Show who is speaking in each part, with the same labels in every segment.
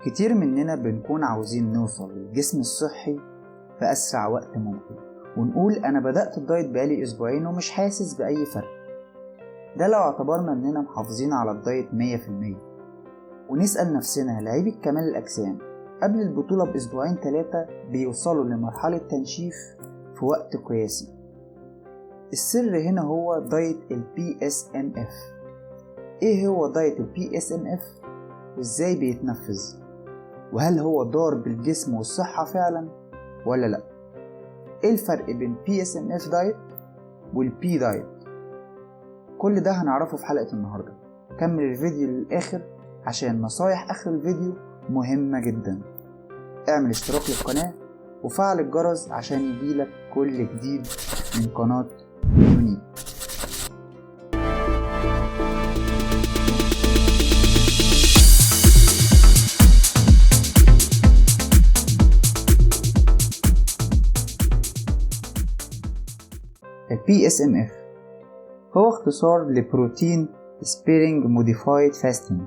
Speaker 1: كتير مننا بنكون عاوزين نوصل للجسم الصحي في أسرع وقت ممكن، ونقول أنا بدأت الدايت بقالي أسبوعين ومش حاسس بأي فرق. ده لو اعتبرنا إننا محافظين على الدايت 100%. ونسأل نفسنا لعيبة كمال الأجسام قبل البطولة بأسبوعين 3 بيوصلوا لمرحلة تنشيف في وقت قياسي. السر هنا هو دايت ال PSMF. إيه هو دايت ال PSMF وإزاي بيتنفذ؟ وهل هو ضار بالجسم والصحة فعلا ولا لأ؟ إيه الفرق بين PSMF دايت والبي دايت؟ كل ده هنعرفه في حلقة النهاردة. كمل الفيديو للآخر عشان نصايح آخر الفيديو مهمة جدا. اعمل اشتراك للقناة وفعل الجرس عشان يجيلك كل جديد من قناة يوني. ال PSMF هو اختصار لبروتين سبيرنج موديفايد فاستنج،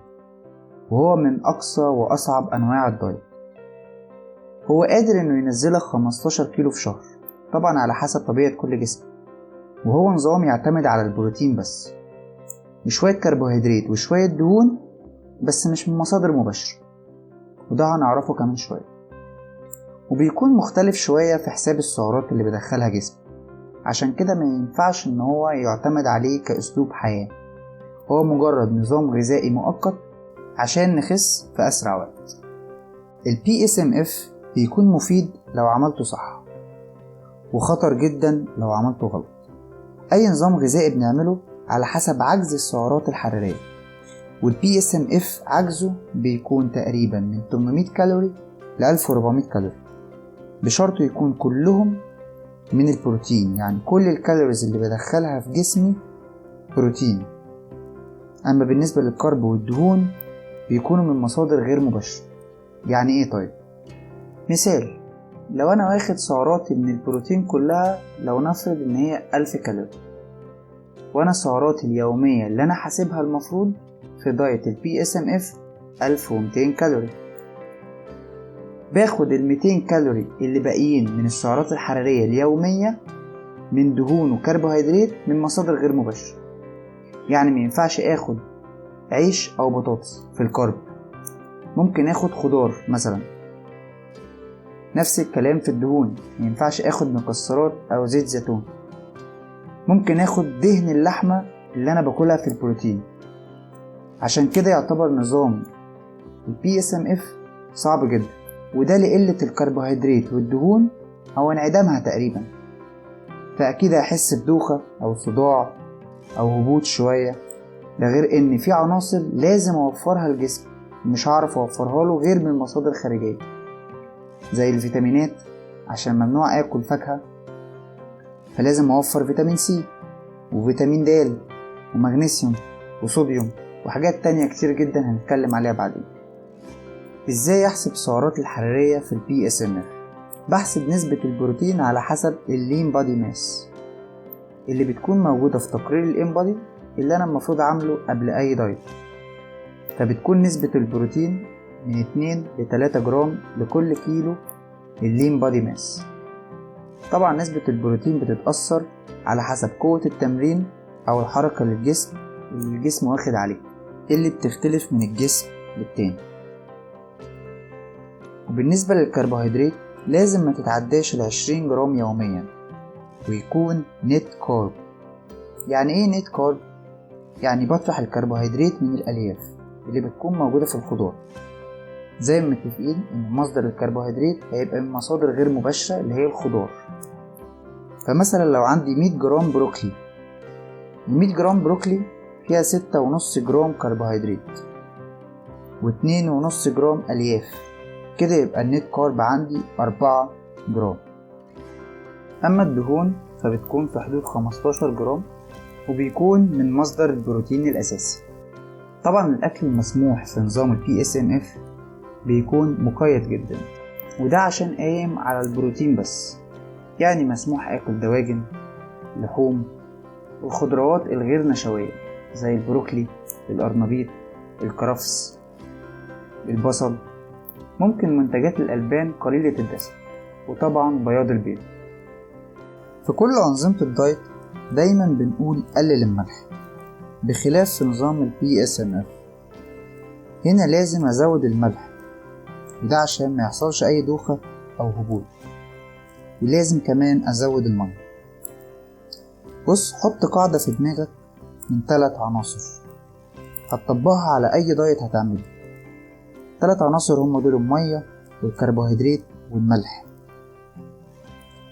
Speaker 1: وهو من أقصى وأصعب أنواع الدايت. هو قادر إنه ينزلك 15 كيلو في شهر، طبعا على حسب طبيعة كل جسم. وهو نظام يعتمد على البروتين بس، وشوية كربوهيدرات وشوية دهون، بس مش من مصادر مباشرة، وده هنعرفه كمان شوية. وبيكون مختلف شوية في حساب السعرات اللي بيدخلها جسم، عشان كده ما ينفعش ان هو يعتمد عليه كأسلوب حياة. هو مجرد نظام غذائي مؤقت عشان نخس في أسرع وقت. ال PSMF بيكون مفيد لو عملته صح، وخطر جدا لو عملته غلط. أي نظام غذائي بنعمله على حسب عجز السعرات الحرارية، وال PSMF عجزه بيكون تقريبا من 800 كالوري ل 1400 كالوري، بشرط يكون كلهم من البروتين، يعني كل الكالوريز اللي بدخلها في جسمي بروتين. أما بالنسبة للكرب والدهون بيكونوا من مصادر غير مباشرة. يعني إيه طيب؟ مثال، لو أنا واخد سعراتي من البروتين كلها، لو نفرض إن هي 1000 كالوري، وأنا سعراتي اليومية اللي أنا حاسبها المفروض في دايت ال PSMF 1200 كالوري، باخد ال 200 كالوري اللي باقيين من السعرات الحرارية اليومية من دهون وكربوهيدرات من مصادر غير مباشرة. يعني ما ينفعش اخد عيش او بطاطس في الكارب، ممكن اخد خضار مثلا. نفس الكلام في الدهون، ما ينفعش اخد مكسرات او زيت زيتون. ممكن اخد دهن اللحمة اللي انا باكلها في البروتين. عشان كده يعتبر نظام ال PSMF صعب جدا، وده لقلة الكربوهيدرات والدهون أو انعدامها تقريبا. فأكيد هحس بدوخة أو صداع أو هبوط شوية. ده غير إن في عناصر لازم أوفرها للجسم، مش هعرف أوفرها له غير من مصادر خارجية، زي الفيتامينات عشان ممنوع آكل فاكهة، فلازم أوفر فيتامين سي وفيتامين د ومغنيسيوم وصوديوم وحاجات تانية كتير جدا هنتكلم عليها بعدين. ازاي احسب السعرات الحرارية في ال PSMF؟ بحسب نسبة البروتين على حسب اللين بادي ماس اللي بتكون موجودة في تقرير الانبادي اللي انا المفروض عامله قبل اي دايت. فبتكون نسبة البروتين من 2 ل 3 جرام لكل كيلو اللين بادي ماس. طبعا نسبة البروتين بتتأثر على حسب قوة التمرين او الحركة اللي الجسم واخد عليه، اللي بتختلف من الجسم للتاني. وبالنسبة للكربوهيدرات لازم ما تتعداش 20 جرام يوميا، ويكون نت كارب. يعني ايه نت كارب؟ يعني بطرح الكربوهيدرات من الألياف اللي بتكون موجودة في الخضار. زي ما متفقين ان مصدر الكربوهيدرات هيبقى من مصادر غير مباشرة اللي هي الخضار. فمثلا لو عندي 100 جرام بروكلي، 100 جرام بروكلي فيها 6.5 جرام كربوهيدرات و2.5 جرام ألياف، كده يبقى النت كارب عندي 4 جرام. أما الدهون فبتكون في حدود 15 جرام، وبيكون من مصدر البروتين الأساسي. طبعا الأكل المسموح في نظام ال PSMF بيكون مقيد جدا، وده عشان قايم على البروتين بس. يعني مسموح أكل دواجن، لحوم، والخضروات الغير نشوية زي البروكلي، القرنبيط، الكرفس، البصل، ممكن منتجات الألبان قليلة الدسم، وطبعا بياض البيض. في كل أنظمة الدايت دايما بنقول قلل الملح، بخلاف في نظام ال PSMF. هنا لازم أزود الملح، وده عشان ما يحصلش أي دوخة أو هبوط، ولازم كمان أزود المية. بص، حط قاعدة في دماغك من 3 عناصر هتطبقها على أي دايت هتعمله. 3 عناصر هم دول: المية والكربوهيدرات والملح.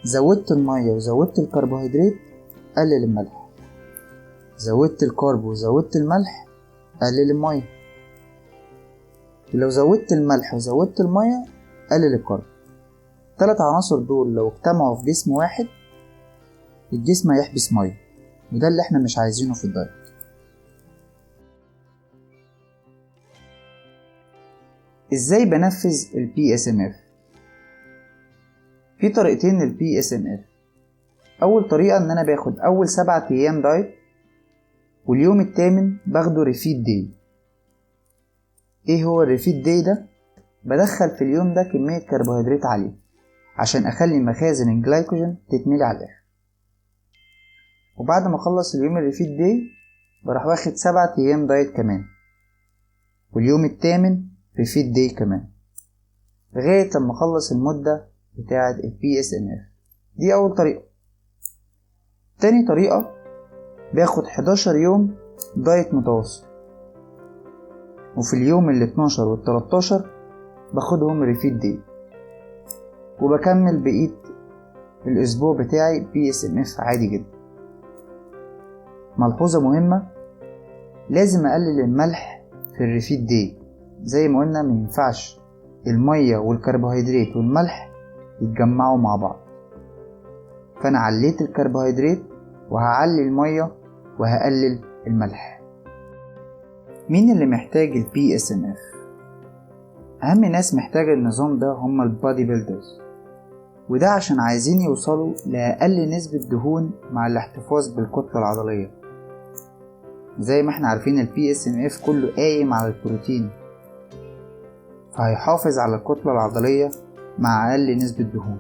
Speaker 1: زودت المية وزودت الكربوهيدرات، قلل الملح. زودت الكارب وزودت الملح، قلل المية. ولو زودت الملح وزودت المية، قلل الكارب. 3 عناصر دول لو اجتمعوا في جسم واحد، الجسم هيحبس مية، وده اللي احنا مش عايزينه في الدايت. ازاي بنفذ ال PSMF؟ في طريقتين لل PSMF. اول طريقة ان انا باخد اول 7 ايام دايت، واليوم الثامن باخده ريفيد داي. ايه هو الريفيد داي ده؟ بدخل في اليوم ده كمية كربوهيدرات عالية عشان اخلي مخازن الجلايكوجين تتملي على الاخر. وبعد ما اخلص اليوم الريفيد داي بروح واخد 7 ايام دايت كمان، واليوم الثامن ريفيد داي كمان، لغاية لما اخلص المدة بتاعة ال PSMF. دي اول طريقة. تاني طريقة، باخد 11 يوم دايت متواصل، وفي اليوم ال 12 وال 13 باخدهم ريفيد داي، وبكمل بقية الاسبوع بتاعي PSMF عادي جدا. ملحوظة مهمة، لازم اقلل الملح في الريفيد داي. زي ما قلنا مينفعش المية والكربوهيدرات والملح يتجمعوا مع بعض، فانا عليت الكربوهيدرات وهعلي المية وهقلل الملح. مين اللي محتاج ال PSMF؟ اهم ناس محتاجة النظام ده هم البادي بيلدرز، وده عشان عايزين يوصلوا لأقل نسبة دهون مع الاحتفاظ بالكتلة العضلية. زي ما احنا عارفين ال PSMF كله قايم على البروتين، فهيحافظ على الكتلة العضلية مع أقل نسبة دهون.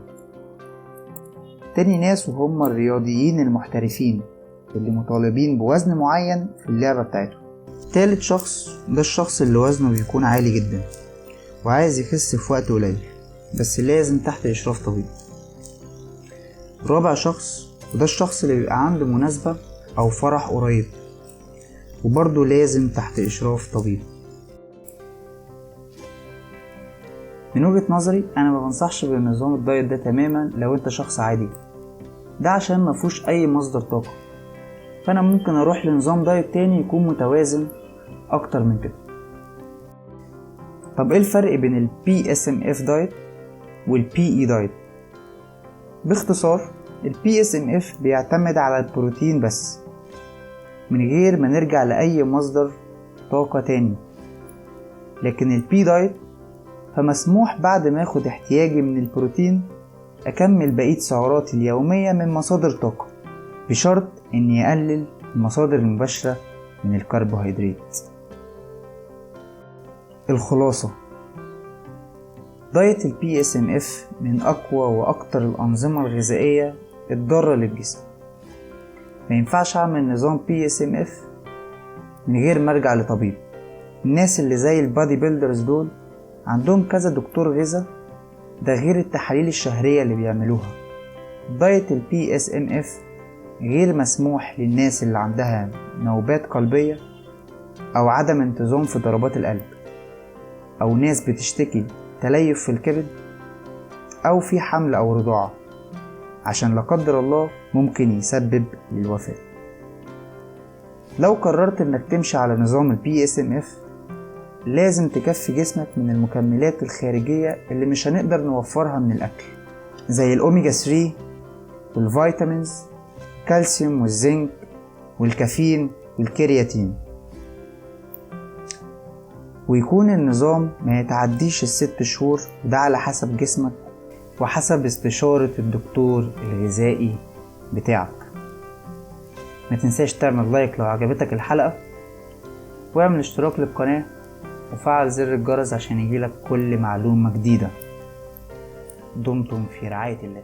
Speaker 1: تاني ناس وهم الرياضيين المحترفين اللي مطالبين بوزن معين في اللعبة بتاعتهم. تالت شخص ده الشخص اللي وزنه بيكون عالي جدا وعايز يخس في وقت قليل، بس لازم تحت إشراف طبيب. رابع شخص وده الشخص اللي بيبقى عنده مناسبة أو فرح قريب، وبرضه لازم تحت إشراف طبيب. من وجهة نظري أنا ما بنصحش بالنظام الدايت ده تماما لو أنت شخص عادي، ده عشان مفهوش أي مصدر طاقة، فأنا ممكن أروح لنظام دايت تاني يكون متوازن أكتر من كده. طب إيه الفرق بين ال PSMF دايت وال PE دايت؟ باختصار، ال PSMF بيعتمد على البروتين بس من غير ما نرجع لأي مصدر طاقة تاني، لكن ال P دايت فمسموح بعد ما اخد احتياجي من البروتين اكمل بقية سعراتي اليومية من مصادر طاقة، بشرط اني اقلل المصادر المباشرة من الكربوهيدرات. الخلاصة، دايت ال PSMF من اقوى واكتر الانظمة الغذائية الضارة للجسم. ما ينفعش اعمل نظام PSMF من غير ما ارجع لطبيب. الناس اللي زي البادي بيلدرز دول عندهم كذا دكتور غذاء، ده غير التحاليل الشهرية اللي بيعملوها. دايت ال PSMF غير مسموح للناس اللي عندها نوبات قلبية أو عدم انتظام في ضربات القلب، أو ناس بتشتكي تليف في الكبد، أو في حمل أو رضاعة، عشان لا قدر الله ممكن يسبب للوفاة. لو قررت انك تمشي على نظام ال PSMF لازم تكفي جسمك من المكملات الخارجية اللي مش هنقدر نوفرها من الأكل، زي الأوميجا 3 والفيتامينز، الكالسيوم والزنك والكافيين والكرياتين. ويكون النظام ما يتعديش ال6 شهور، وده على حسب جسمك وحسب استشارة الدكتور الغذائي بتاعك. ما تنساش تعمل لايك لو عجبتك الحلقة، واعمل اشتراك للقناة وفعل زر الجرس عشان يجيلك كل معلومة جديدة. دمتم في رعاية الله.